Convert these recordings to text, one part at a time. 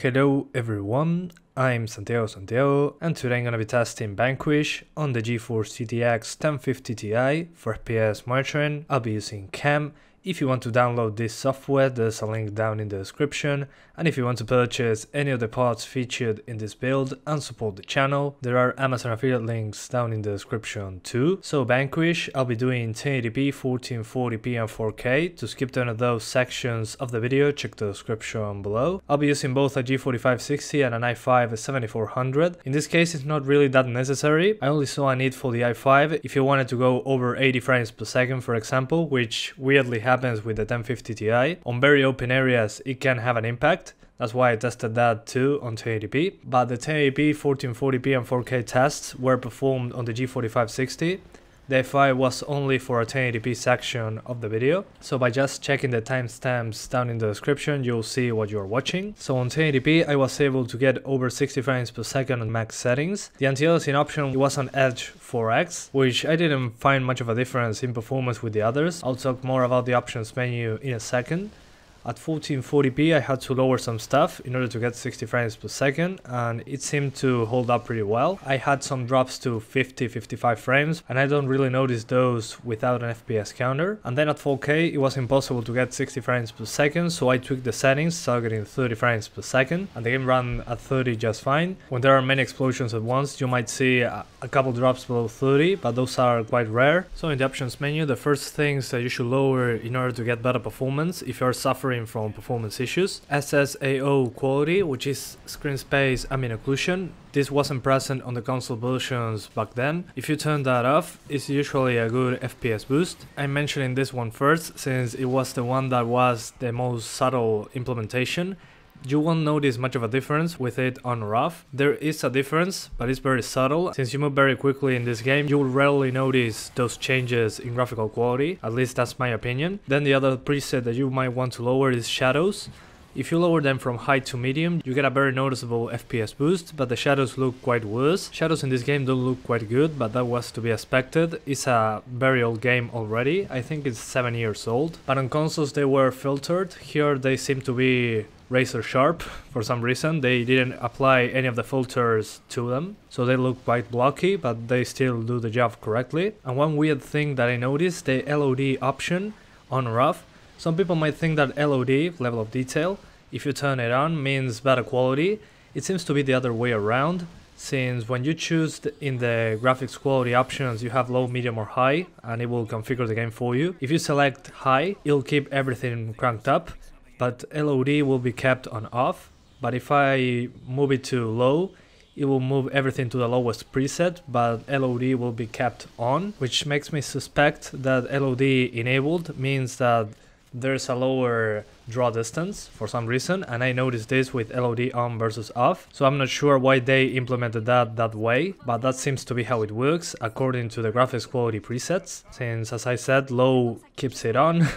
Hello everyone, I'm Santiago, and today I'm gonna be testing Vanquish on the GeForce GTX 1050 Ti for FPS monitoring. I'll be using CAM. If you want to download this software, there's a link down in the description, and if you want to purchase any of the parts featured in this build and support the channel, there are Amazon affiliate links down in the description too. So Vanquish, I'll be doing 1080p, 1440p and 4K. To skip any of those sections of the video, check the description below. I'll be using both a G4560 and an i5 7400. In this case, it's not really that necessary. I only saw a need for the i5 if you wanted to go over 80 frames per second, for example, which weirdly happens with the 1050 Ti. On very open areas, it can have an impact. That's why I tested that too on 1080p. But the 1080p, 1440p and 4K tests were performed on the G4560. The i5 was only for a 1080p section of the video, so by just checking the timestamps down in the description, you'll see what you're watching. So on 1080p, I was able to get over 60 frames per second on max settings. The anti-aliasing option was on Edge 4X, which I didn't find much of a difference in performance with the others. I'll talk more about the options menu in a second. At 1440p I had to lower some stuff in order to get 60 frames per second, and it seemed to hold up pretty well. I had some drops to 50-55 frames, and I don't really notice those without an FPS counter. And then at 4K it was impossible to get 60 frames per second, so I tweaked the settings, targeting 30 frames per second, and the game ran at 30 just fine. When there are many explosions at once, you might see a couple drops below 30, but those are quite rare. So in the options menu, the first things that you should lower in order to get better performance if you're suffering from performance issues: SSAO quality, which is screen space ambient occlusion. This wasn't present on the console versions back then. If you turn that off, it's usually a good FPS boost. I'm mentioning this one first since it was the one that was the most subtle implementation. You won't notice much of a difference with it on or off. There is a difference, but it's very subtle. Since you move very quickly in this game, you will rarely notice those changes in graphical quality. At least that's my opinion. Then the other preset that you might want to lower is shadows. If you lower them from high to medium, you get a very noticeable FPS boost, but the shadows look quite worse. Shadows in this game don't look quite good, but that was to be expected. It's a very old game already. I think it's 7 years old. But on consoles they were filtered. Here they seem to be razor sharp for some reason. They didn't apply any of the filters to them, so they look quite blocky, but they still do the job correctly. And one weird thing that I noticed, the LOD option on or off. Some people might think that LOD, level of detail, if you turn it on, means better quality. It seems to be the other way around, since when you choose in the graphics quality options, you have low, medium or high, and it will configure the game for you. If you select high, it'll keep everything cranked up, but LOD will be kept on off. But if I move it to low, it will move everything to the lowest preset, but LOD will be kept on, which makes me suspect that LOD enabled means that there's a lower draw distance for some reason, and I noticed this with LOD on versus off, so I'm not sure why they implemented that way, but that seems to be how it works according to the graphics quality presets, since as I said, low keeps it on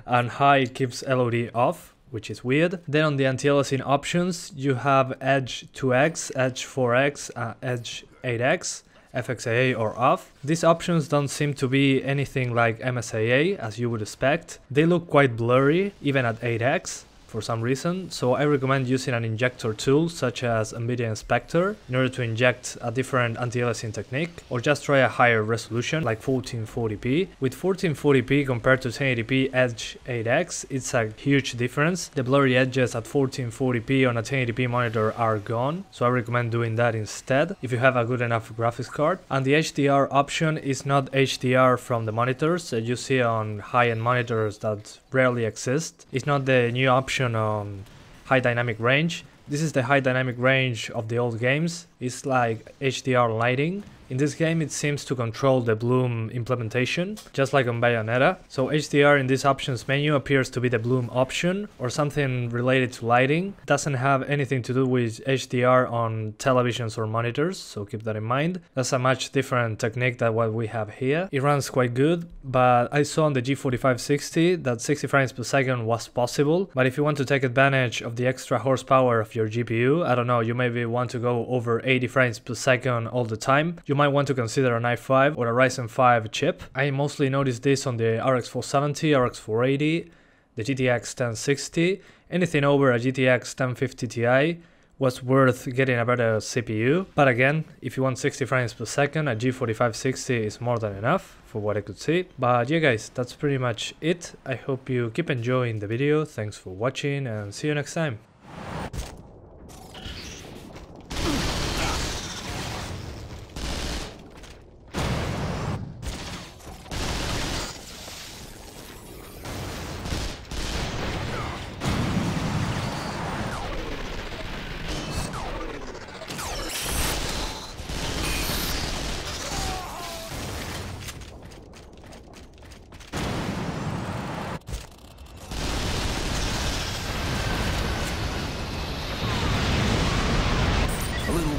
and high keeps LOD off, which is weird. Then on the anti-aliasing options, you have Edge 2X, Edge 4X, Edge 8X, FXAA or off. These options don't seem to be anything like MSAA as you would expect. They look quite blurry even at 8X for some reason, so I recommend using an injector tool such as NVIDIA Inspector in order to inject a different anti-aliasing technique, or just try a higher resolution like 1440p. With 1440p compared to 1080p Edge 8X, it's a huge difference. The blurry edges at 1440p on a 1080p monitor are gone, so I recommend doing that instead if you have a good enough graphics card. And the HDR option is not HDR from the monitors that you see on high-end monitors that rarely exist. It's not the new option on high dynamic range. This is the high dynamic range of the old games. It's like HDR lighting. In this game it seems to control the bloom implementation, just like on Bayonetta. So HDR in this options menu appears to be the bloom option or something related to lighting. It doesn't have anything to do with HDR on televisions or monitors, so keep that in mind. That's a much different technique than what we have here. It runs quite good, but I saw on the G4560 that 60 frames per second was possible. But if you want to take advantage of the extra horsepower of your GPU, I don't know, you maybe want to go over 80 frames per second all the time, you might want to consider an i5 or a Ryzen 5 chip. I mostly noticed this on the RX 470, RX 480, the GTX 1060. Anything over a GTX 1050 Ti was worth getting a better CPU. But again, if you want 60 frames per second, a G4560 is more than enough for what I could see. But yeah guys, that's pretty much it. I hope you keep enjoying the video. Thanks for watching and see you next time.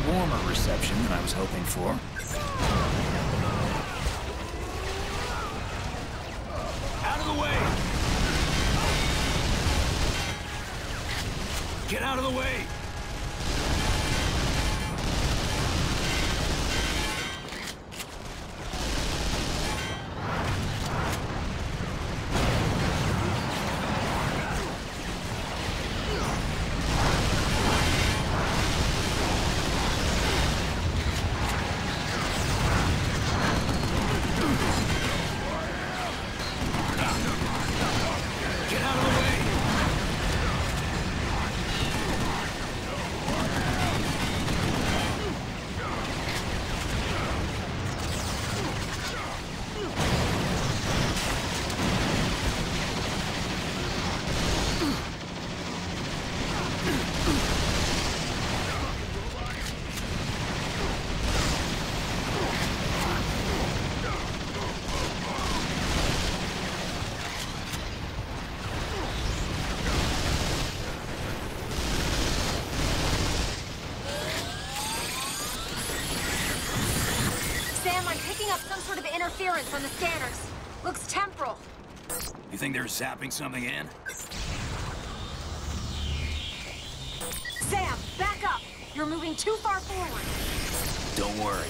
Warmer reception than I was hoping for. Out of the way! Get out of the way! Up some sort of interference on the scanners. Looks temporal. You think they're zapping something in? Sam, back up! You're moving too far forward. Don't worry.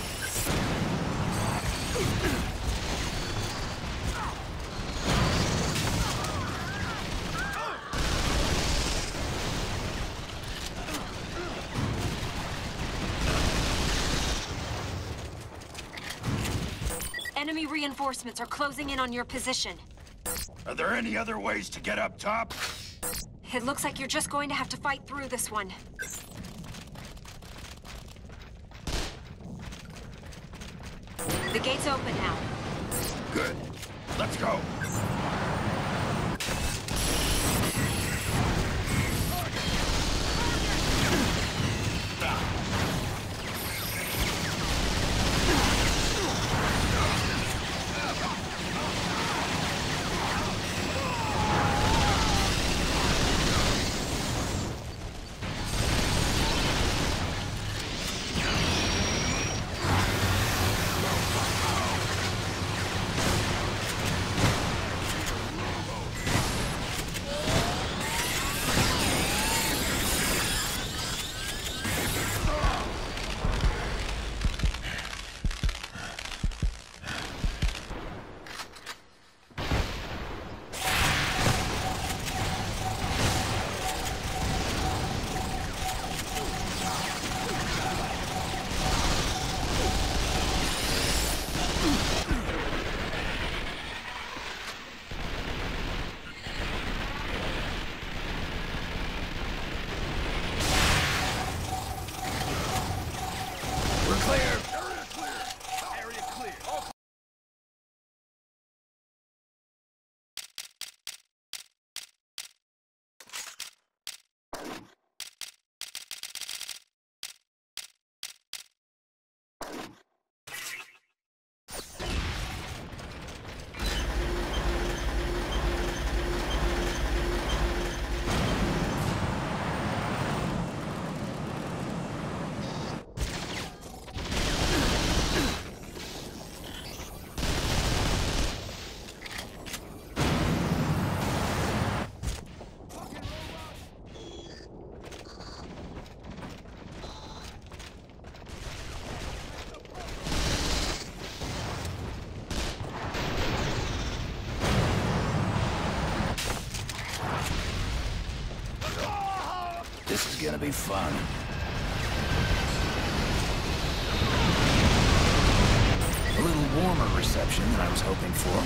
Enemy reinforcements are closing in on your position. Are there any other ways to get up top? It looks like you're just going to have to fight through this one. The gate's open now. Good. Let's go. This is gonna be fun. A little warmer reception than I was hoping for.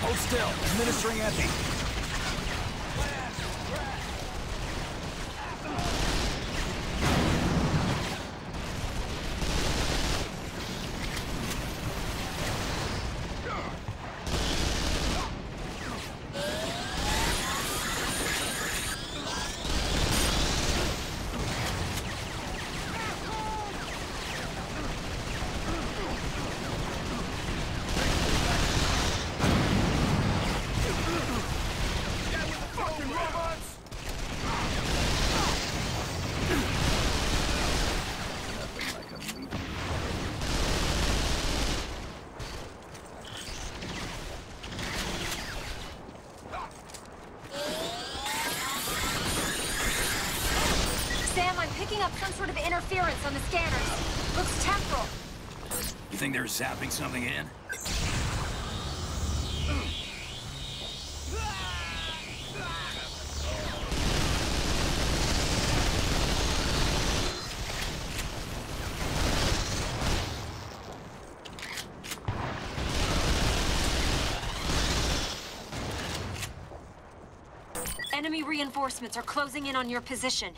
Hold still. Administering epi. Sam, I'm picking up some sort of interference on the scanners. Looks temporal. You think they're zapping something in? Enemy reinforcements are closing in on your position.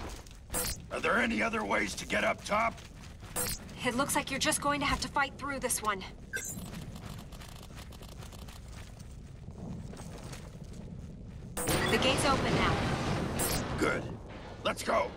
Are there any other ways to get up top? It looks like you're just going to have to fight through this one. The gate's open now. Good. Let's go.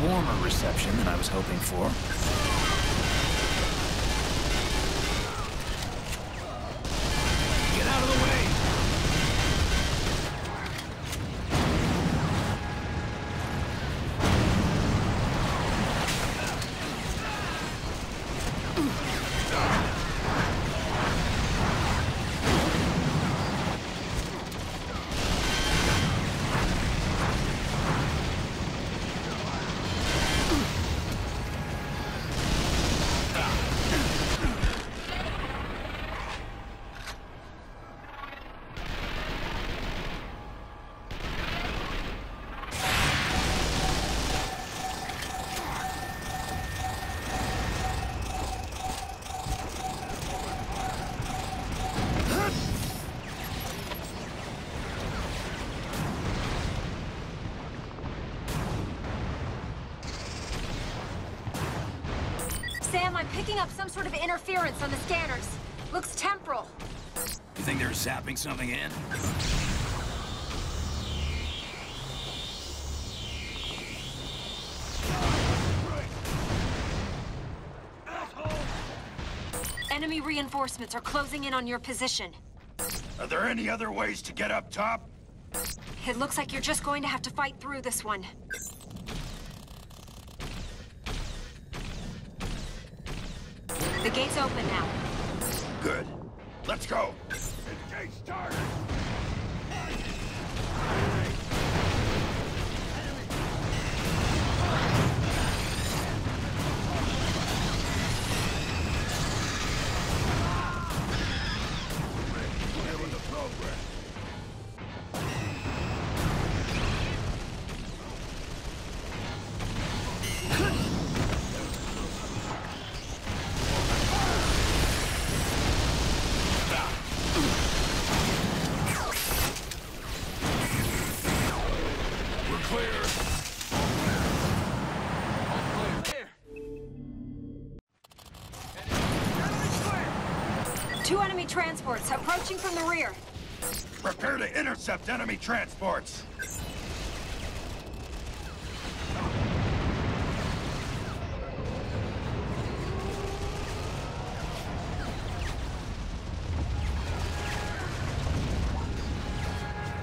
Warmer reception than I was hoping for. Get out of the way! Sam, I'm picking up some sort of interference on the scanners. Looks temporal. You think they're zapping something in? Enemy reinforcements are closing in on your position. Are there any other ways to get up top? It looks like you're just going to have to fight through this one. The gate's open now. Good. Let's go. Engage started. Two enemy transports approaching from the rear. Prepare to intercept enemy transports.